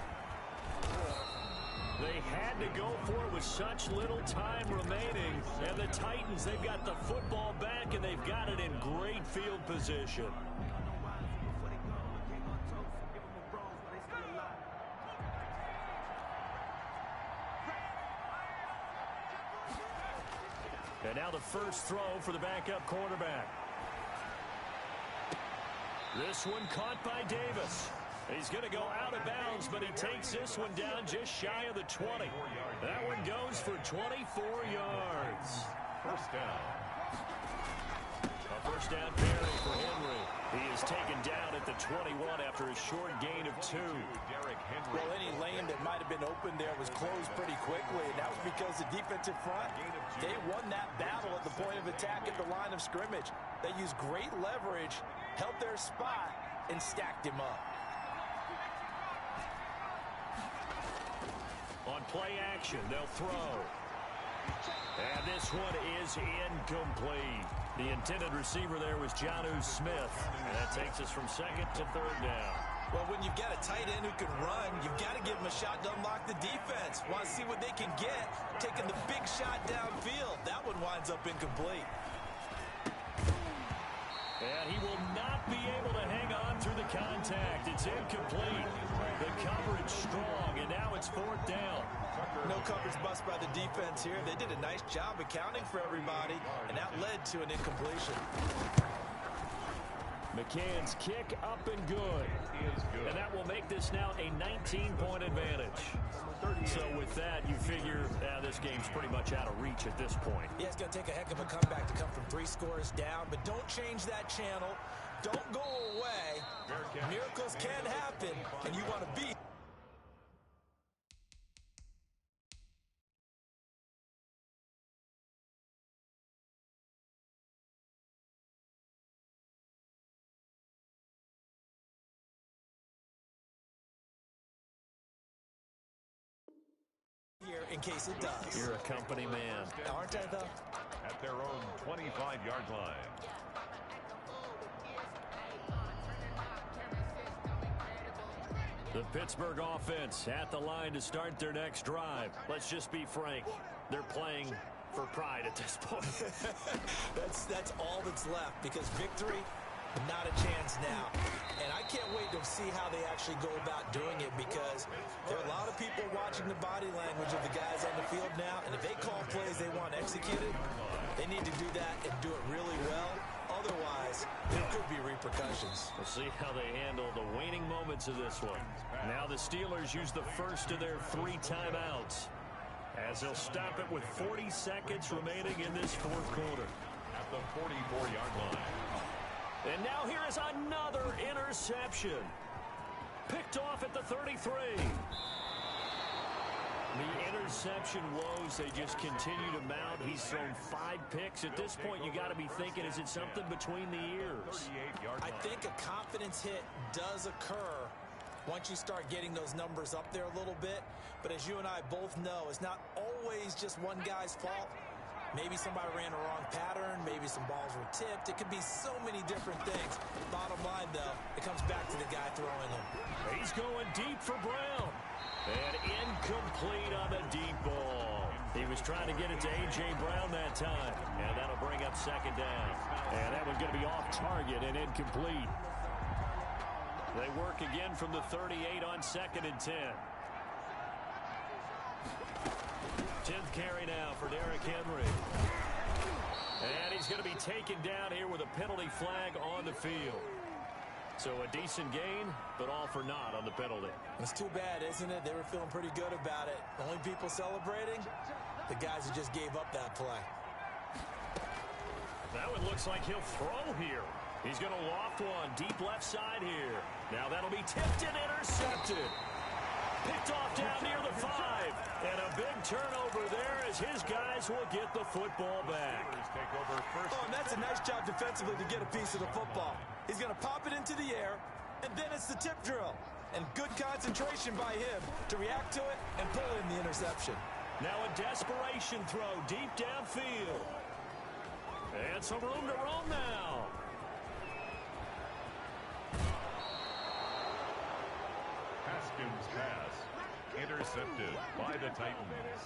[SPEAKER 1] They had to go for it with such little time remaining. And the Titans, they've got the football back, and they've got it in great field position. And now the first throw for the backup quarterback. This one caught by Davis. He's going to go out of bounds, but he takes this one down just shy of the 20. That one goes for 24 yards.
[SPEAKER 3] First down.
[SPEAKER 1] A first down carry for Henry. He is taken down at the 21 after a short gain of 2.
[SPEAKER 2] Well, any lane that might have been open there was closed pretty quickly, and that was because the defensive front, they won that battle at the point of attack at the line of scrimmage. They used great leverage, held their spot, and stacked him up.
[SPEAKER 1] On play action, they'll throw. And this one is incomplete. The intended receiver there was Jonnu Smith. And that takes us from 2nd to 3rd down.
[SPEAKER 2] Well, when you've got a tight end who can run, you've got to give him a shot to unlock the defense. Want to see what they can get, taking the big shot downfield. That one winds up incomplete.
[SPEAKER 1] And he will not be able to hang on through the contact. It's incomplete. The coverage strong, and now it's 4th down.
[SPEAKER 2] No coverage bust by the defense here. They did a nice job accounting for everybody, and that led to an incompletion.
[SPEAKER 1] McCann's kick up and good. And that will make this now a 19-point advantage. So with that, you figure this game's pretty much out of reach at this point.
[SPEAKER 2] Yeah, it's going to take a heck of a comeback to come from 3 scores down, but don't change that channel. Don't go away. Miracles can happen, and you want to be. Here in case it does.
[SPEAKER 1] You're a company man.
[SPEAKER 2] Aren't I, though?
[SPEAKER 3] At their own 25-yard line.
[SPEAKER 1] The Pittsburgh offense at the line to start their next drive. Let's just be frank. They're playing for pride at this point.
[SPEAKER 2] That's all that's left, because victory, not a chance now. And I can't wait to see how they actually go about doing it, because there are a lot of people watching the body language of the guys on the field now, and if they call plays they want executed, they need to do that and do it really well. Otherwise, there could be repercussions.
[SPEAKER 1] We'll see how they handle the waning moments of this one. Now the Steelers use the first of their 3 timeouts, as they'll stop it with 40 seconds remaining in this 4th quarter.
[SPEAKER 3] At the 44-yard line.
[SPEAKER 1] And now here is another interception. Picked off at the 33. The interception woes, they just continue to mount. He's thrown 5 picks. At this point, you got to be thinking, is it something between the ears?
[SPEAKER 2] I think a confidence hit does occur once you start getting those numbers up there a little bit. But as you and I both know, it's not always just one guy's fault. Maybe somebody ran a wrong pattern. Maybe some balls were tipped. It could be so many different things. Bottom line, though, it comes back to the guy throwing them.
[SPEAKER 1] He's going deep for Brown. And incomplete on the deep ball. He was trying to get it to A.J. Brown that time. And that'll bring up 2nd down. And that one's going to be off target and incomplete. They work again from the 38 on 2nd and 10. 10th carry now for Derrick Henry. And he's going to be taken down here with a penalty flag on the field. So a decent gain, but all for naught on the penalty.
[SPEAKER 2] It's too bad, isn't it? They were feeling pretty good about it. The only people celebrating, the guys who just gave up that play.
[SPEAKER 1] That one looks like he'll throw here. He's going to loft one deep left side here. Now that'll be tipped and intercepted. Picked off down near the 5. And a big turnover there as his guys will get the football back.
[SPEAKER 2] Oh, and that's a nice job defensively to get a piece of the football. He's going to pop it into the air, and then it's the tip drill. And good concentration by him to react to it and pull in the interception.
[SPEAKER 1] Now a desperation throw deep downfield. And some room to roam now.
[SPEAKER 3] Haskins' pass intercepted by the Titans.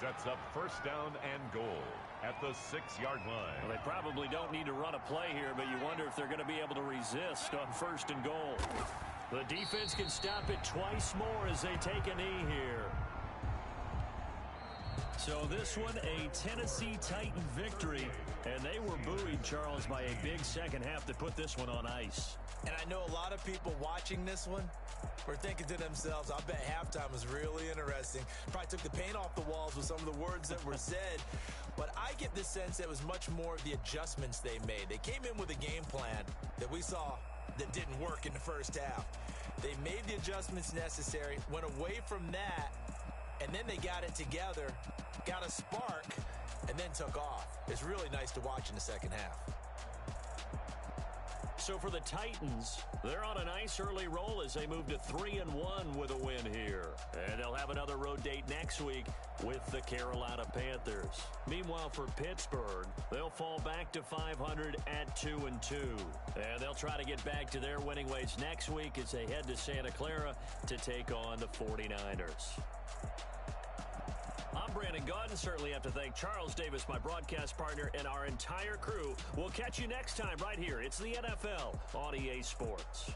[SPEAKER 3] Sets up first down and goal at the 6-yard line.
[SPEAKER 1] Well, they probably don't need to run a play here, but you wonder if they're going to be able to resist on first and goal. The defense can stop it twice more as they take a knee here. So this one, a Tennessee Titan victory. And they were buoyed, Charles, by a big second half that put this one on ice.
[SPEAKER 2] And I know a lot of people watching this one were thinking to themselves, I bet halftime was really interesting. Probably took the paint off the walls with some of the words that were said. But I get the sense it was much more of the adjustments they made. They came in with a game plan that we saw that didn't work in the first half. They made the adjustments necessary, went away from that, and then they got it together, got a spark, and then took off. It's really nice to watch in the second half.
[SPEAKER 1] So for the Titans, they're on a nice early roll as they move to 3-1 with a win here. And they'll have another road date next week with the Carolina Panthers. Meanwhile, for Pittsburgh, they'll fall back to 500 at 2-2. And they'll try to get back to their winning ways next week as they head to Santa Clara to take on the 49ers. I'm Brandon Gaudin. Certainly have to thank Charles Davis, my broadcast partner, and our entire crew. We'll catch you next time right here. It's the NFL on EA Sports.